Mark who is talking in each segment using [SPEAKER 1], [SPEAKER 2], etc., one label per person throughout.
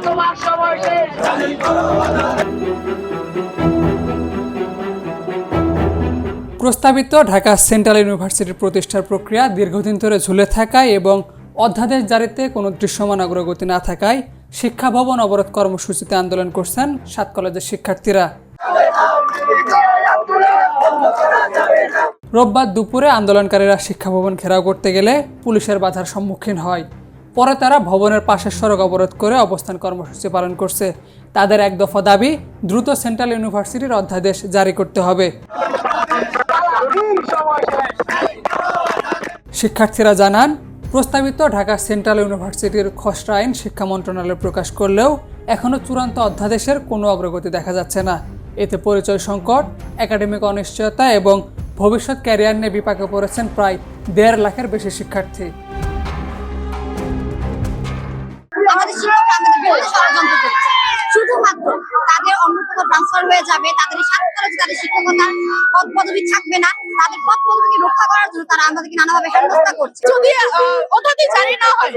[SPEAKER 1] তোমার সময় শেষ।
[SPEAKER 2] প্রস্তাবিত ঢাকা সেন্ট্রাল ইউনিভার্সিটির প্রতিষ্ঠার প্রক্রিয়া দীর্ঘদিন ধরে ঝুলে থাকায় এবং অধ্যাদেশ জারিতে কোনো দৃশ্যমান অগ্রগতি না থাকায় শিক্ষা ভবন অবরোধ কর্মসূচিতে আন্দোলন করছেন 7 কলেজের শিক্ষার্থীরা। রোববার দুপুরে আন্দোলনকারীরা শিক্ষা ভবন ঘেরাও করতে গেলে পুলিশের বাধার সম্মুখীন হয়। পরে তারা ভবনের পাশের সড়ক অবরোধ করে অবস্থান কর্মসূচি পালন করছে। তাদের এক দফা দাবি, দ্রুত সেন্ট্রাল ইউনিভার্সিটির অধ্যাদেশ জারি করতে হবে। শিক্ষার্থীরা জানান, প্রস্তাবিত ঢাকা সেন্ট্রাল ইউনিভার্সিটির খসড়া আইন শিক্ষা মন্ত্রণালয় প্রকাশ করলেও এখনও চূড়ান্ত অধ্যাদেশের কোনো অগ্রগতি দেখা যাচ্ছে না। এতে পরিচয় সংকট, একাডেমিক অনিশ্চয়তা এবং ভবিষ্যৎ ক্যারিয়ার নিয়ে বিপাকে পড়েছেন প্রায় 1.5 লাখের বেশি শিক্ষার্থী।
[SPEAKER 3] আমাদের শিক্ষকরা আমাদের বিরুদ্ধে ষড়যন্ত্র করছে। শুধুমাত্র তাদের অন্য কোথাও ট্রান্সফার হয়ে যাবে, তাদের সাথে তাদের শিক্ষকতার পদ পদবি থাকবে না, তাদের পদ পদবিকে রক্ষা করার জন্য তারা আমাদেরকে নানাভাবে হেনস্থা করছে।
[SPEAKER 4] যদি অধ্যাদেশ জারি না হয়,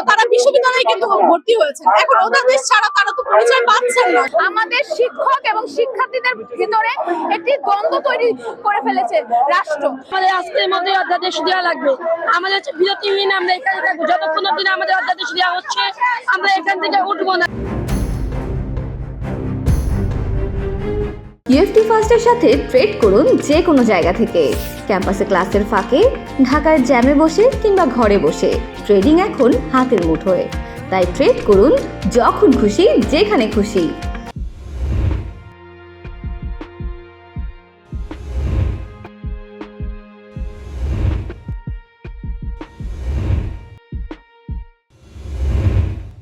[SPEAKER 4] তারা বিশ্ববিদ্যালয়ে কিন্তু ভর্তি হয়েছে, এখন অধ্যাদেশ ছাড়া তারা তো পরিচয় পাচ্ছেন না। আমাদের শিক্ষক এবং শিক্ষার্থীদের ভিতরে একটি দ্বন্দ্ব তৈরি করে ফেলেছে রাষ্ট্র।
[SPEAKER 5] আমাদের আজকের মধ্যে অধ্যাদেশ দেওয়া লাগবে। আমাদের বিরতিহীন আমরা এখানে থাকবো, যতক্ষণ অবধি আমাদের অধ্যাদেশ দেওয়া হচ্ছে আমরা এখান থেকে উঠবো না।
[SPEAKER 6] ইউএফটি ফার্স্টের সাথে ট্রেড করুন যে কোনো জায়গা থেকে। ক্যাম্পাসে ক্লাসের ফাঁকে, ঢাকার জ্যামে বসে কিংবা ঘরে বসে, ট্রেডিং এখন হাতের মুঠোয়। তাই ট্রেড করুন যখন খুশি, যেখানে খুশি।